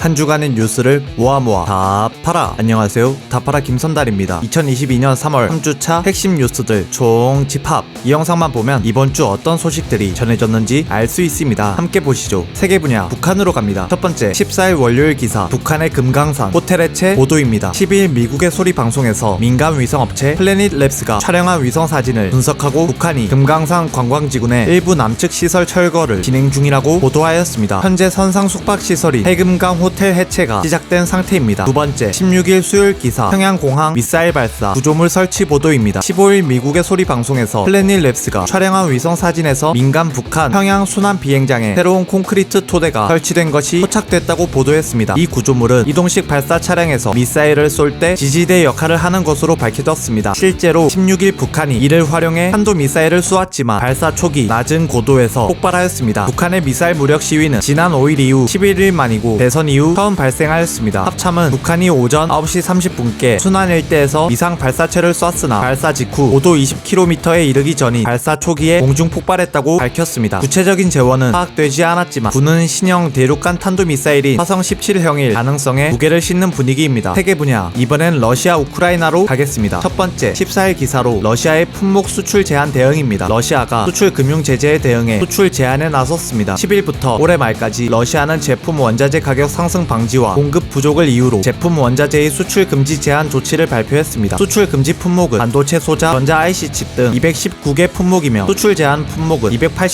한 주간의 뉴스를 모아 다 팔아. 안녕하세요, 다팔아 김선달입니다. 2022년 3월 3주차 핵심 뉴스들 총 집합. 이 영상만 보면 이번 주 어떤 소식들이 전해졌는지 알 수 있습니다. 함께 보시죠. 세계 분야 북한으로 갑니다. 첫 번째, 14일 월요일 기사 북한의 금강산 호텔 해체 보도입니다. 12일 미국의 소리 방송에서 민간 위성업체 플래닛랩스가 촬영한 위성 사진을 분석하고 북한이 금강산 관광지구 내 일부 남측 시설 철거를 진행 중이라고 보도하였습니다. 현재 선상 숙박 시설인 해금강 호텔 해체가 시작된 상태입니다. 두 번째, 16일 수요일 기사 평양공항 미사일 발사 구조물 설치 보도입니다. 15일 미국의 소리 방송에서 플래닛랩스가 촬영한 위성 사진에서 민간 북한 평양 순환 비행장에 새로운 콘크리트 토대가 설치된 것이 포착됐다고 보도했습니다. 이 구조물은 이동식 발사 차량에서 미사일을 쏠 때 지지대 역할을 하는 것으로 밝혀졌습니다. 실제로 16일 북한이 이를 활용해 탄도 미사일을 쏘았지만 발사 초기 낮은 고도에서 폭발하였습니다. 북한의 미사일 무력 시위는 지난 5일 이후 11일 만이고 대선 이후 처음 발생하였습니다. 합참은 북한이 오전 9시 30분께 순안 일대에서 미상 발사체를 쐈으나 발사 직후 고도 20km에 이르기 전인 발사 초기에 공중 폭발했다고 밝혔습니다. 구체적인 재원은 파악되지 않았지만 군은 신형 대륙간 탄도미사일인 화성 17형일 가능성에 무게를 싣는 분위기입니다. 세계 분야, 이번엔 러시아 우크라이나로 가겠습니다. 첫 번째, 14일 기사로 러시아의 품목 수출 제한 대응입니다. 러시아가 수출 금융 제재에 대응해 수출 제한에 나섰습니다. 10일부터 올해 말까지 러시아는 제품 원자재 가격 상승 방지와 공급 부족을 이유로 제품 원자재의 수출 금지 제한 조치를 발표했습니다. 수출 금지 품목은 반도체 소자, 전자 IC칩 등 219개 품목이며 수출 제한 품목은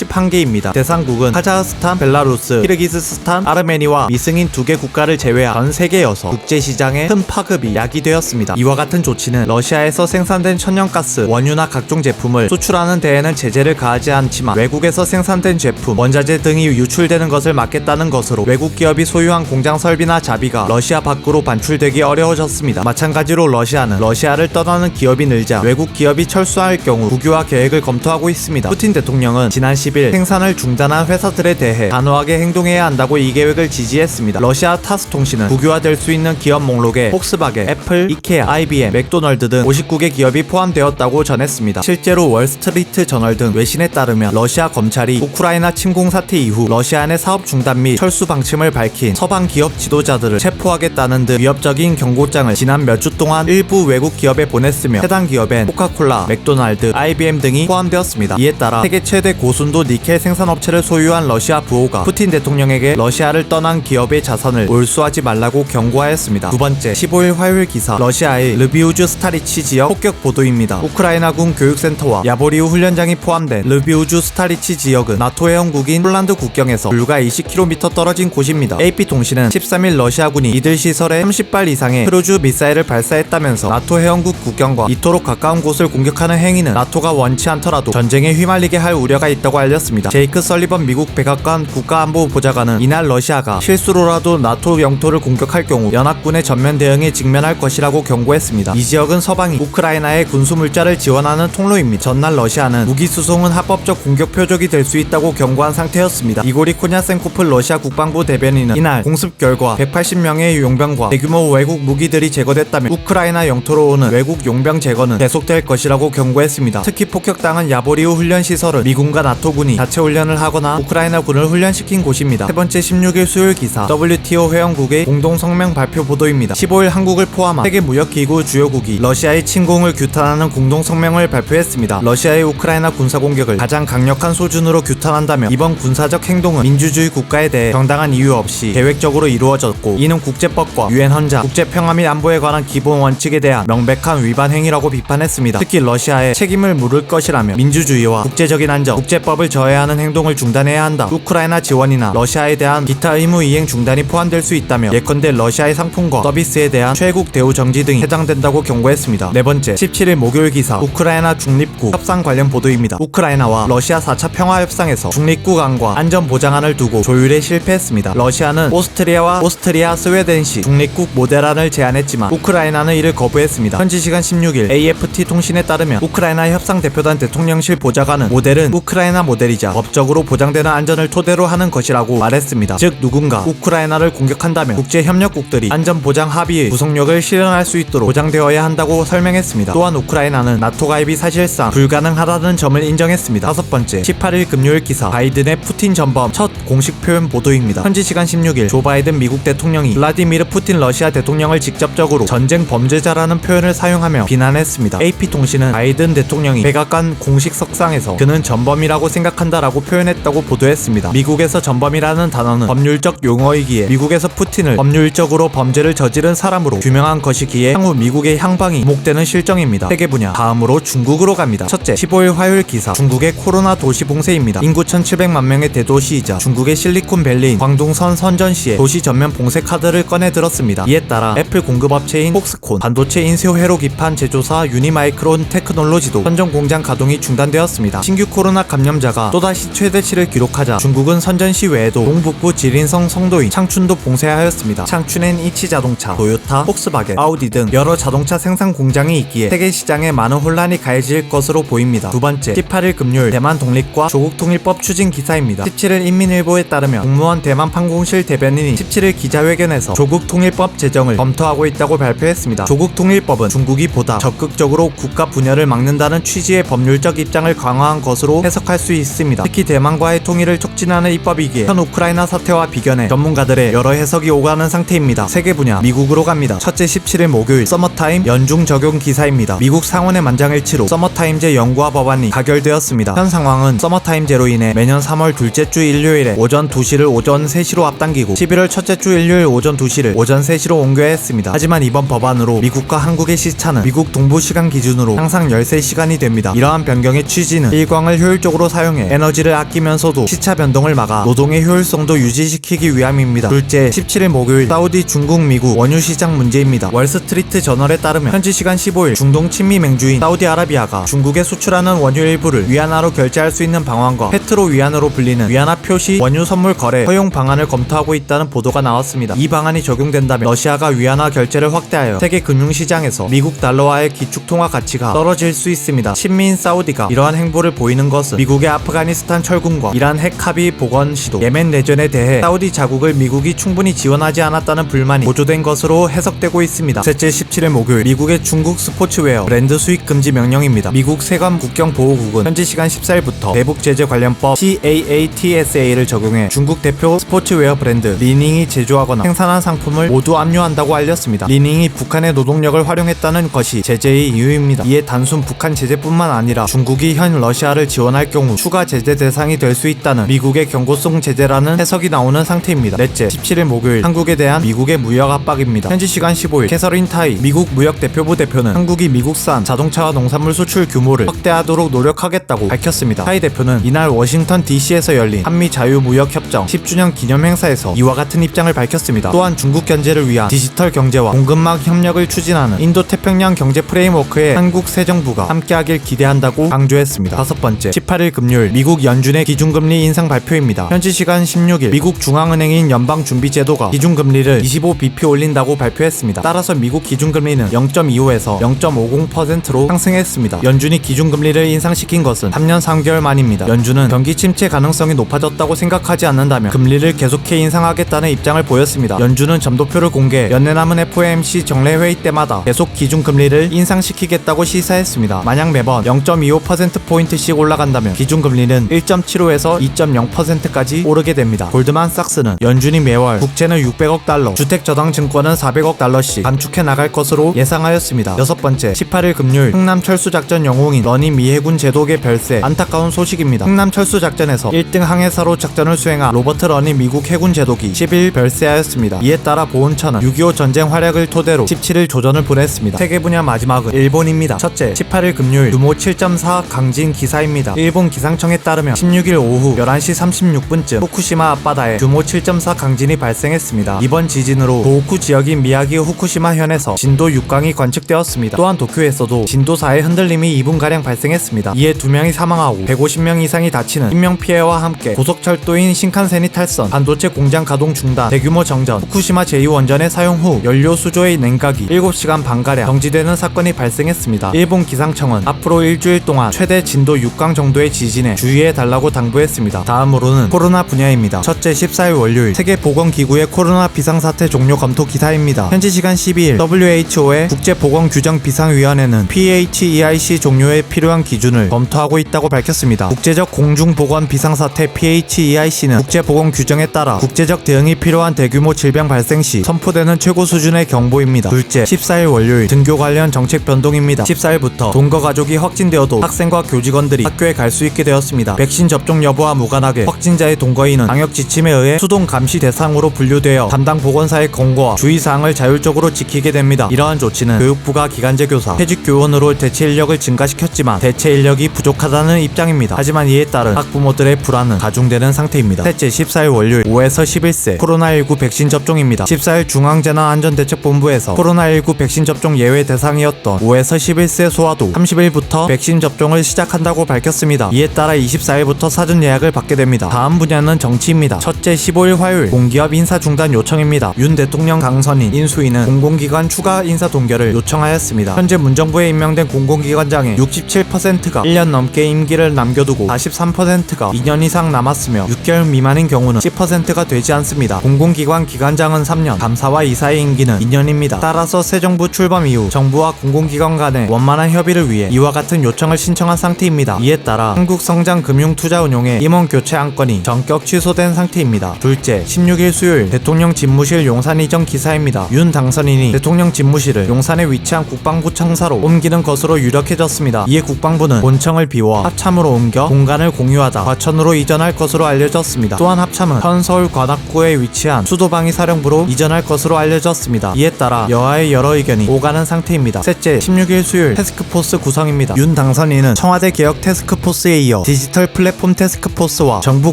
281개입니다. 대상국은 카자흐스탄, 벨라루스, 키르기스스탄, 아르메니와 미승인 2개 국가를 제외한 전 세계여서 국제시장에 큰 파급이 야기되었습니다. 이와 같은 조치는 러시아에서 생산된 천연가스, 원유나 각종 제품을 수출하는 데에는 제재를 가하지 않지만 외국에서 생산된 제품, 원자재 등이 유출되는 것을 막겠다는 것으로 외국 기업이 소유한 공장 설비나 자비가 러시아 밖으로 반출되기 어려워졌습니다. 마찬가지로 러시아는 러시아를 떠나는 기업이 늘자 외국 기업이 철수할 경우 국유화 계획을 검토하고 있습니다. 푸틴 대통령은 지난 10일 생산을 중단한 회사들에 대해 단호하게 행동해야 한다고 이 계획을 지지했습니다. 러시아 타스 통신은 국유화될 수 있는 기업 목록에 폭스바겐, 애플, 이케아, IBM, 맥도널드 등 59개 기업이 포함되었다고 전했습니다. 실제로 월스트리트 저널 등 외신에 따르면 러시아 검찰이 우크라이나 침공 사태 이후 러시아 내 사업 중단 및 철수 방침을 밝힌 서방 기업 지도자들을 체포하겠다는 듯 위협적인 경고장을 지난 몇 주 동안 일부 외국 기업에 보냈으며 해당 기업엔 코카콜라, 맥도날드, IBM 등이 포함되었습니다. 이에 따라 세계 최대 고순도 니켈 생산업체를 소유한 러시아 부호가 푸틴 대통령에게 러시아를 떠난 기업의 자산을 몰수하지 말라고 경고하였습니다. 두 번째, 15일 화요일 기사 러시아의 르비우즈 스타리치 지역 폭격 보도입니다. 우크라이나군 교육센터와 야보리우 훈련장이 포함된 르비우즈 스타리치 지역은 나토 회원국인 폴란드 국경에서 불과 20km 떨어진 곳입니다. AP통신은 13일 러시아군이 이들 시설에 30발 이상의 크루즈 미사일을 발사했다면서 나토 회원국 국경과 이토록 가까운 곳을 공격하는 행위는 나토가 원치 않더라도 전쟁에 휘말리게 할 우려가 있다고 알렸습니다. 제이크 설리번 미국 백악관 국가안보 보좌관은 이날 러시아가 실수로라도 나토 영토를 공격할 경우 연합군의 전면 대응에 직면할 것이라고 경고했습니다. 이 지역은 서방이 우크라이나에 군수물자를 지원하는 통로입니다. 전날 러시아는 무기 수송은 합법적 공격 표적이 될 수 있다고 경고한 상태였습니다. 이고리 코냐센코프 러시아 국방부 대변인은 이날 공습 결과 180명의 용병과 대규모 외국 무기들이 제거됐다며 우크라이나 영토로 오는 외국 용병 제거는 계속될 것이라고 경고했습니다. 특히 폭격당한 야보리우 훈련시설은 미군과 나토군이 자체 훈련을 하거나 우크라이나군을 훈련시킨 곳입니다. 세 번째, 16일 수요일 기사 WTO 회원국의 공동성명 발표 보도입니다. 15일 한국을 포함한 세계무역기구 주요국이 러시아의 침공을 규탄하는 공동성명을 발표했습니다. 러시아의 우크라이나 군사공격을 가장 강력한 수준으로 규탄한다며 이번 군사적 행동은 민주주의 국가에 대해 정당한 이유 없이 계획적으로 이루어졌고 이는 국제법과 유엔 헌장, 국제평화 및 안보에 관한 기본 원칙에 대한 명백한 위반 행위라고 비판했습니다. 특히 러시아에 책임을 물을 것이라며 민주주의와 국제적인 안전, 국제법을 저해하는 행동을 중단해야 한다. 우크라이나 지원이나 러시아에 대한 기타 의무 이행 중단이 포함될 수 있다며 예컨대 러시아의 상품과 서비스에 대한 최국 대우 정지 등이 해당된다고 경고했습니다. 네 번째, 17일 목요일 기사 우크라이나 중립국 협상 관련 보도입니다. 우크라이나와 러시아 4차 평화협상에서 중립국 안과 안전 보장안을 두고 조율에 실패했습니다. 러시아는 오스트리아, 스웨덴시 중립국 모델안을 제안했지만 우크라이나는 이를 거부했습니다. 현지 시간 16일 AFT 통신에 따르면 우크라이나 협상 대표단 대통령실 보좌관은 모델은 우크라이나 모델이자 법적으로 보장되는 안전을 토대로 하는 것이라고 말했습니다. 즉 누군가 우크라이나를 공격한다면 국제협력국들이 안전보장 합의의 구속력을 실현할 수 있도록 보장되어야 한다고 설명했습니다. 또한 우크라이나는 나토 가입이 사실상 불가능하다는 점을 인정했습니다. 다섯 번째, 18일 금요일 기사 바이든의 푸틴 전범 첫 공식 표현 보도입니다. 현지 시간 16일 조 바이든 바이든 미국 대통령이 블라디미르 푸틴 러시아 대통령을 직접적으로 전쟁 범죄자라는 표현을 사용하며 비난했습니다. AP통신은 바이든 대통령이 백악관 공식 석상에서 그는 전범이라고 생각한다라고 표현했다고 보도했습니다. 미국에서 전범이라는 단어는 법률적 용어이기에 미국에서 푸틴을 법률적으로 범죄를 저지른 사람으로 규명한 것이기에 향후 미국의 향방이 주목되는 실정입니다. 세계 분야 다음으로 중국으로 갑니다. 첫째, 15일 화요일 기사. 중국의 코로나 도시 봉쇄입니다. 인구 1700만 명의 대도시이자 중국의 실리콘밸리인 광둥성 선전시에 도시 전면 봉쇄 카드를 꺼내 들었습니다. 이에 따라 애플 공급업체인 폭스콘, 반도체 인쇄 회로 기판 제조사 유니마이크론 테크놀로지도 선전 공장 가동이 중단되었습니다. 신규 코로나 감염자가 또다시 최대치를 기록하자 중국은 선전시 외에도 동북부 지린성 성도인 창춘도 봉쇄하였습니다. 창춘엔 이치자동차, 도요타, 폭스바겐, 아우디 등 여러 자동차 생산 공장이 있기에 세계 시장에 많은 혼란이 가해질 것으로 보입니다. 두 번째, 18일 금요일 대만 독립과 조국통일법 추진 기사입니다. 17일 인민일보에 따르면 국무원 대만 판공실 대변인이 17일 기자회견에서 조국통일법 제정을 검토하고 있다고 발표했습니다. 조국통일법은 중국이 보다 적극적으로 국가 분열을 막는다는 취지의 법률적 입장을 강화한 것으로 해석할 수 있습니다. 특히 대만과의 통일을 촉진하는 입법이기에 현 우크라이나 사태와 비견해 전문가들의 여러 해석이 오가는 상태입니다. 세계 분야 미국으로 갑니다. 첫째, 17일 목요일 서머타임 연중 적용 기사입니다. 미국 상원의 만장일치로 서머타임제 연구와 법안이 가결되었습니다. 현 상황은 서머타임제로 인해 매년 3월 둘째 주 일요일에 오전 2시를 오전 3시로 앞당기고 11월 첫째 주 일요일 오전 2시를 오전 3시로 옮겨야 했습니다. 하지만 이번 법안으로 미국과 한국의 시차는 미국 동부 시간 기준으로 항상 13시간이 됩니다. 이러한 변경의 취지는 일광을 효율적으로 사용해 에너지를 아끼면서도 시차 변동을 막아 노동의 효율성도 유지시키기 위함입니다. 둘째, 17일 목요일 사우디, 중국, 미국 원유 시장 문제입니다. 월스트리트 저널에 따르면 현지 시간 15일 중동 친미 맹주인 사우디아라비아가 중국에 수출하는 원유 일부를 위안화로 결제할 수 있는 방안과 페트로 위안으로 불리는 위안화 표시 원유 선물 거래 허용 방안을 검토하고 있다는 보도가 나왔습니다. 이 방안이 적용된다면 러시아가 위안화 결제를 확대하여 세계 금융시장에서 미국 달러와의 기축통화 가치가 떨어질 수 있습니다. 친미인 사우디가 이러한 행보를 보이는 것은 미국의 아프가니스탄 철군과 이란 핵 합의 복원 시도, 예멘 내전에 대해 사우디 자국을 미국이 충분히 지원하지 않았다는 불만이 고조된 것으로 해석되고 있습니다. 셋째, 17일 목요일 미국의 중국 스포츠웨어 브랜드 수입 금지 명령입니다. 미국 세관 국경보호국은 현지 시간 14일부터 대북 제재 관련법 CAATSA를 적용해 중국 대표 스포츠웨어 브랜드 리닝이 제조하거나 생산한 상품을 모두 압류한다고 알렸습니다. 리닝이 북한의 노동력을 활용했다는 것이 제재의 이유입니다. 이에 단순 북한 제재뿐만 아니라 중국이 현 러시아를 지원할 경우 추가 제재 대상이 될 수 있다는 미국의 경고성 제재라는 해석이 나오는 상태입니다. 넷째, 17일 목요일 한국에 대한 미국의 무역 압박입니다. 현지 시간 15일 캐서린 타이 미국 무역대표부 대표는 한국이 미국산 자동차와 농산물 수출 규모를 확대하도록 노력하겠다고 밝혔습니다. 타이 대표는 이날 워싱턴 DC에서 열린 한미 자유무역협정 10주년 기념 행사에서 이와 같은 입장을 밝혔습니다. 또한 중국 견제를 위한 디지털 경제와 공급망 협력을 추진하는 인도태평양 경제 프레임워크에 한국 새 정부가 함께하길 기대한다고 강조했습니다. 다섯 번째, 18일 금요일 미국 연준의 기준금리 인상 발표입니다. 현지 시간 16일 미국 중앙은행인 연방준비제도가 기준금리를 25bp 올린다고 발표했습니다. 따라서 미국 기준금리는 0.25에서 0.50%로 상승했습니다. 연준이 기준금리를 인상시킨 것은 3년 3개월 만입니다. 연준은 경기 침체 가능성이 높아졌다고 생각하지 않는다면 금리를 계속해 인상하겠다는 입장을 보였습니다. 연준은 점도표를 공개해 연내 남은 FOMC 정례회의 때마다 계속 기준금리를 인상시키겠다고 시사했습니다. 만약 매번 0.25%포인트씩 올라간다면 기준금리는 1.75에서 2.0%까지 오르게 됩니다. 골드만삭스는 연준이 매월 국채는 600억 달러, 주택저당증권은 400억 달러씩 감축해 나갈 것으로 예상하였습니다. 여섯 번째, 18일 금요일 흥남철수작전 영웅인 러니 미 해군 제독의 별세 안타까운 소식입니다. 흥남철수작전에서 1등 항해사로 작전을 수행한 로버트 러니 미국 해군 제독이 10일 별세하였습니다. 이에 따라 보훈처는 6.25 전쟁 활약을 토대로 17일 조전을 보냈습니다. 세계 분야 마지막은 일본입니다. 첫째, 18일 금요일 규모 7.4 강진 기사입니다. 일본 기상청에 따르면 16일 오후 11시 36분쯤 후쿠시마 앞바다에 규모 7.4 강진이 발생했습니다. 이번 지진으로 도호쿠 지역인 미야기 후쿠시마 현에서 진도 6강이 관측되었습니다. 또한 도쿄에서도 진도 4의 흔들림이 2분가량 발생했습니다. 이에 2명이 사망하고 150명 이상이 다치는 인명피해와 함께 고속철도인 신칸센이 탈선, 반도체 공장 가동 중단, 대규모 정전, 후쿠시마 제2원전의 사용 후 연료 수조의 냉각이 7시간 반가량 정지되는 사건이 발생했습니다. 일본 기상청은 앞으로 일주일 동안 최대 진도 6강 정도의 지진에 주의해달라고 당부했습니다. 다음으로는 코로나 분야입니다. 첫째, 14일 월요일 세계보건기구의 코로나 비상사태 종료 검토 기사입니다. 현지 시간 12일 WHO의 국제보건규정비상위원회는 PHEIC 종료에 필요한 기준을 검토하고 있다고 밝혔습니다. 국제적 공중보건 비상사태 PHEIC는 국제보건규정에 따라 국제적 대응 대응이 필요한 대규모 질병 발생 시 선포되는 최고 수준의 경보입니다. 둘째, 14일 월요일 등교 관련 정책 변동입니다. 14일부터 동거 가족이 확진되어도 학생과 교직원들이 학교에 갈 수 있게 되었습니다. 백신 접종 여부와 무관하게 확진자의 동거인은 방역 지침에 의해 수동 감시 대상으로 분류되어 담당 보건사의 권고와 주의사항을 자율적으로 지키게 됩니다. 이러한 조치는 교육부가 기간제 교사, 퇴직 교원으로 대체 인력을 증가시켰지만 대체 인력이 부족하다는 입장입니다. 하지만 이에 따른 학부모들의 불안은 가중되는 상태입니다. 셋째, 14일 월요일 5에서 11세 코로나19 백신 접종입니다. 14일 중앙재난안전대책본부에서 코로나19 백신 접종 예외 대상이었던 5에서 11세 소아도 30일부터 백신 접종을 시작한다고 밝혔습니다. 이에 따라 24일부터 사전 예약을 받게 됩니다. 다음 분야는 정치입니다. 첫째, 15일 화요일 공기업 인사 중단 요청입니다. 윤 대통령 강선인, 인수위는 공공기관 추가 인사 동결을 요청하였습니다. 현재 문정부에 임명된 공공기관장의 67%가 1년 넘게 임기를 남겨두고 43%가 2년 이상 남았으며 6개월 미만인 경우는 10%가 되지 않습니다. 공공기관 기관장은 3년, 감사와 이사의 임기는 2년입니다. 따라서 새 정부 출범 이후 정부와 공공기관 간의 원만한 협의를 위해 이와 같은 요청을 신청한 상태입니다. 이에 따라 한국성장금융투자운용의 임원 교체 안건이 전격 취소된 상태입니다. 둘째, 16일 수요일 대통령 집무실 용산 이전 기사입니다. 윤 당선인이 대통령 집무실을 용산에 위치한 국방부 청사로 옮기는 것으로 유력해졌습니다. 이에 국방부는 본청을 비워 합참으로 옮겨 공간을 공유하다 과천으로 이전할 것으로 알려졌습니다. 또한 합참은 현 서울 관악구에 위치한 수도방위사령부로 이전할 것으로 알려졌습니다. 이에 따라 여하의 여러 의견이 오가는 상태입니다. 셋째, 16일 수요일 태스크포스 구성입니다. 윤 당선인은 청와대 개혁 태스크포스에 이어 디지털 플랫폼 태스크포스와 정부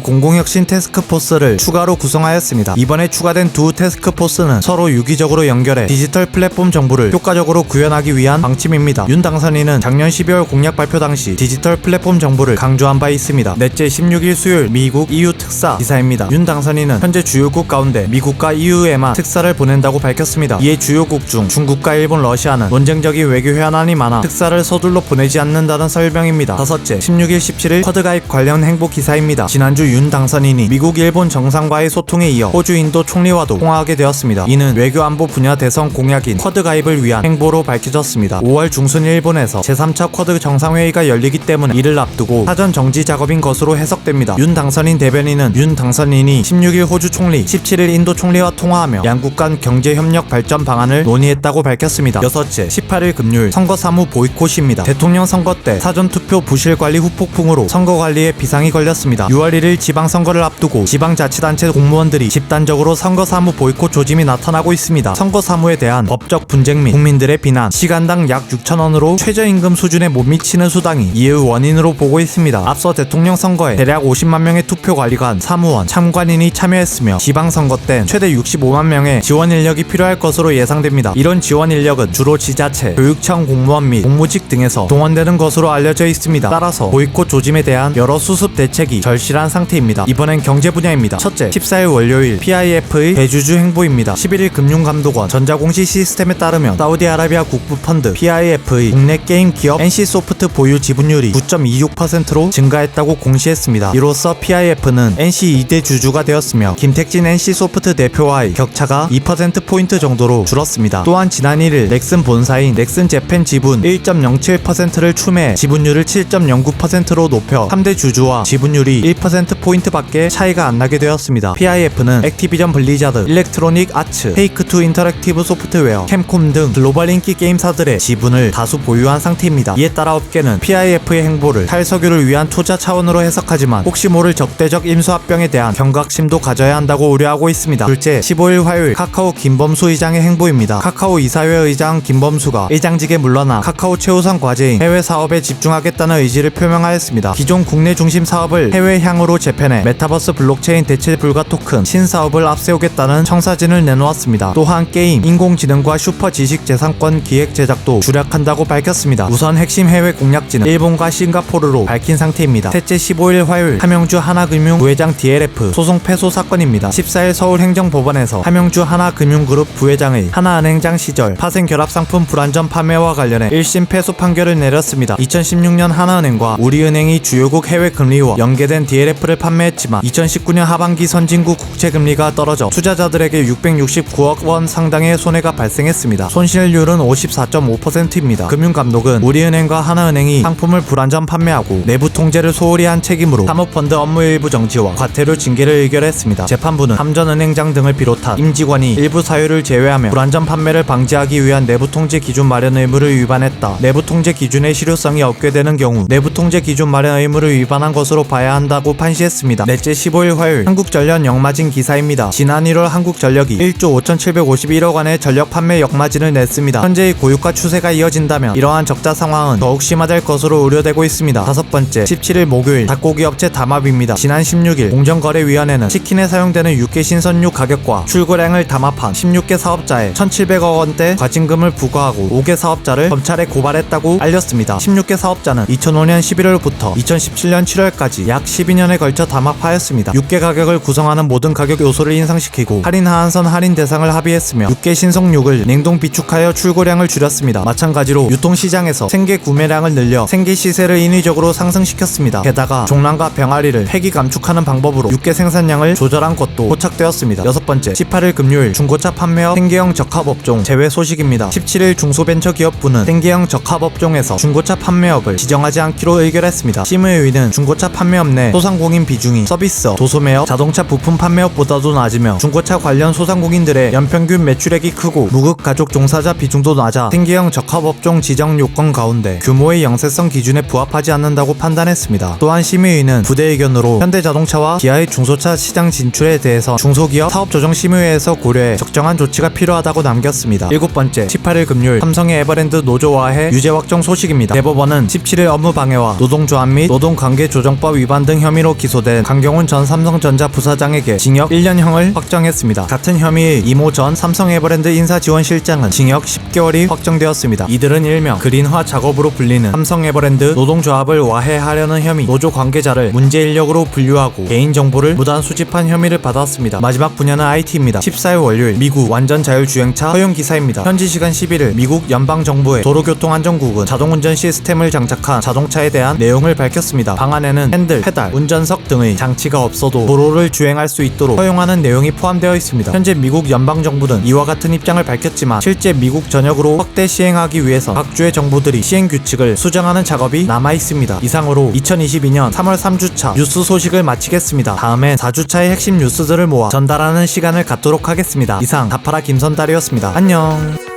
공공혁신 태스크포스를 추가로 구성하였습니다. 이번에 추가된 두 태스크포스는 서로 유기적으로 연결해 디지털 플랫폼 정부를 효과적으로 구현하기 위한 방침입니다. 윤 당선인은 작년 12월 공약 발표 당시 디지털 플랫폼 정부를 강조한 바 있습니다. 넷째, 16일 수요일 미국 EU 특사 기사입니다. 윤 당선인은 현재 주요국 가운데 미국과 EU에만 특사를 보낸다고 밝혔습니다. 이에 주요국 중 중국과 일본, 러시아는 논쟁적인 외교 회한안이 많아 특사를 서둘러 보내지 않는다는 설명입니다. 다섯째, 16일 17일 쿼드 가입 관련 행보 기사입니다. 지난주 윤 당선인이 미국, 일본 정상과의 소통에 이어 호주, 인도 총리와도 통화하게 되었습니다. 이는 외교 안보 분야 대선 공약인 쿼드 가입을 위한 행보로 밝혀졌습니다. 5월 중순 일본에서 제3차 쿼드 정상회의가 열리기 때문에 이를 앞두고 사전 정지 작업인 것으로 해석됩니다. 윤 당선인 대변인은 윤 당선인이 16일 호주 총리, 17일 인도 총리와 통화하며 양국 간 경제협력 발전 방안을 논의했다고 밝혔습니다. 여섯째, 18일 금요일 선거사무 보이콧입니다. 대통령 선거 때 사전투표 부실관리 후폭풍으로 선거관리에 비상이 걸렸습니다. 6월 1일 지방선거를 앞두고 지방자치단체 공무원들이 집단적으로 선거사무 보이콧 조짐이 나타나고 있습니다. 선거사무에 대한 법적 분쟁 및 국민들의 비난, 시간당 약 6,000원으로 최저임금 수준에 못 미치는 수당이 이의 원인으로 보고 있습니다. 앞서 대통령 선거에 대략 50만 명의 투표관리관, 사무원, 참관인이 참여했으며 지방선거 땐 최대 65만 명의 지원 인력이 필요할 것으로 예상됩니다. 이런 지원 인력은 주로 지자체, 교육청 공무원 및 공무직 등에서 동원되는 것으로 알려져 있습니다. 따라서 보이콧 조짐에 대한 여러 수습 대책이 절실한 상태입니다. 이번엔 경제 분야입니다. 첫째, 14일 월요일 PIF의 대주주 행보입니다. 11일 금융감독원 전자공시 시스템에 따르면 사우디아라비아 국부펀드 PIF의 국내 게임 기업 NC소프트 보유 지분율이 9.26%로 증가했다고 공시했습니다. 이로써 PIF는 NC 2대 주주가 되었으며 김택진 NC소프트 대표와의 격차가 2%포인트 정도로 줄었습니다. 또한 지난 1일 넥슨 본사인 넥슨 재팬 지분 1.07%를 추매해 지분율을 7.09%로 높여 3대 주주와 지분율이 1%포인트 밖에 차이가 안 나게 되었습니다. PIF는 액티비전 블리자드, 일렉트로닉 아츠, 테이크투 인터랙티브 소프트웨어, 캠콤 등 글로벌 인기 게임사들의 지분을 다수 보유한 상태입니다. 이에 따라 업계는 PIF의 행보를 탈석유를 위한 투자 차원으로 해석하지만 혹시 모를 적대적 임수합병에 대한 경각심도 가져야 한다고 우려하고 있습니다. 둘째, 15일 화요일 카카오 김범수 의장의 행보입니다. 카카오 이사회 의장 김범수가 의장직에 물러나 카카오 최우선 과제인 해외 사업에 집중하겠다는 의지를 표명하였습니다. 기존 국내 중심 사업을 해외향으로 재편해 메타버스 블록체인 대체 불가 토큰 신사업을 앞세우겠다는 청사진을 내놓았습니다. 또한 게임, 인공지능과 슈퍼 지식재산권 기획 제작도 주력한다고 밝혔습니다. 우선 핵심 해외 공략지는 일본과 싱가포르로 밝힌 상태입니다. 셋째, 15일 화요일 함영주 하나금융 부회장 DLF 소송 패소 사건입니다. 14일 서울행정법원에서 함영주 하나금융그룹 부회장의 하나은행장 시절 파생결합상품 불안전 판매와 관련해 1심 패소 판결을 내렸습니다. 2016년 하나은행과 우리은행이 주요국 해외 금리와 연계된 DLF를 판매했지만 2019년 하반기 선진국 국채금리가 떨어져 투자자들에게 669억 원 상당의 손해가 발생했습니다. 손실률은 54.5%입니다. 금융감독은 우리은행과 하나은행이 상품을 불안전 판매하고 내부 통제를 소홀히 한 책임으로 사모펀드 업무 일부 정지와 과태료 징계를 의결했습니다. 재판부는 행정부는 삼전은행장 등을 비롯한 임직원이 일부 사유를 제외하며 불안전 판매를 방지하기 위한 내부통제 기준 마련 의무를 위반했다. 내부통제 기준의 실효성이 없게 되는 경우 내부통제 기준 마련 의무를 위반한 것으로 봐야 한다고 판시했습니다. 넷째 15일 화요일 한국전력 역마진 기사입니다. 지난 1월 한국전력이 1조 5,751억 원의 전력 판매 역마진을 냈습니다. 현재의 고유가 추세가 이어진다면 이러한 적자 상황은 더욱 심화될 것으로 우려되고 있습니다. 다섯 번째 17일 목요일 닭고기 업체 담합입니다. 지난 16일 공정거래위원회는 치킨에 사용되는 육개 신선류 가격과 출고량을 담합한 16개 사업자에 1,700억 원대 과징금을 부과하고 5개 사업자를 검찰에 고발했다고 알렸습니다. 16개 사업자는 2005년 11월부터 2017년 7월까지 약 12년에 걸쳐 담합하였습니다. 육개 가격을 구성하는 모든 가격 요소를 인상시키고 할인 하한선 할인 대상을 합의했으며 육개 신속육을 냉동 비축하여 출고량을 줄였습니다. 마찬가지로 유통시장에서 생계 구매량을 늘려 생계 시세를 인위적으로 상승시켰습니다. 게다가 종란과 병아리를 폐기 감축하는 방법으로 육개 생산량을 조절한 것도 포착되었습니다. 여섯 번째 18일 금요일 중고차 판매업 생계형 적합업종 제외 소식입니다. 17일 중소벤처기업부는 생계형 적합업종에서 중고차 판매업을 지정하지 않기로 의결했습니다. 심의위는 중고차 판매업 내 소상공인 비중이 서비스업, 도소매업, 자동차 부품 판매업보다도 낮으며 중고차 관련 소상공인들의 연평균 매출액이 크고 무급가족 종사자 비중도 낮아 생계형 적합업종 지정 요건 가운데 규모의 영세성 기준에 부합하지 않는다고 판단했습니다. 또한 심의위는 부대 의견으로 현대자동차와 기아의 중소차 시장 진출에 대해서 중소기업 사업조정심의회에서 고려해 적정한 조치가 필요하다고 남겼습니다. 일곱 번째 18일 금요일 삼성의 에버랜드 노조와해 유죄 확정 소식입니다. 대법원은 17일 업무방해와 노동조합 및 노동관계조정법 위반 등 혐의로 기소된 강경훈 전 삼성전자 부사장에게 징역 1년형을 확정했습니다. 같은 혐의의 이모 전 삼성에버랜드 인사지원실장은 징역 10개월이 확정되었습니다. 이들은 일명 그린화 작업으로 불리는 삼성에버랜드 노동조합을 와해하려는 혐의, 노조 관계자를 문제 인력으로 분류하고 개인정보를 무단 수집한 혐의를 받았습니다. 마지막 분야는 IT입니다. 14일 월요일 미국 완전 자율주행차 허용 기사입니다. 현지 시간 11일 미국 연방정부의 도로교통안전국은 자동운전 시스템을 장착한 자동차에 대한 내용을 밝혔습니다. 방안에는 핸들, 페달, 운전석 등의 장치가 없어도 도로를 주행할 수 있도록 허용하는 내용이 포함되어 있습니다. 현재 미국 연방정부는 이와 같은 입장을 밝혔지만 실제 미국 전역으로 확대 시행하기 위해서 각 주의 정부들이 시행 규칙을 수정하는 작업이 남아있습니다. 이상으로 2022년 3월 3주차 뉴스 소식을 마치겠습니다. 다음엔 4주차의 핵심 뉴스들을 모아 전달하는 시간을 갖도록 하겠습니다. 이상 다파라 김선달이었습니다. 안녕.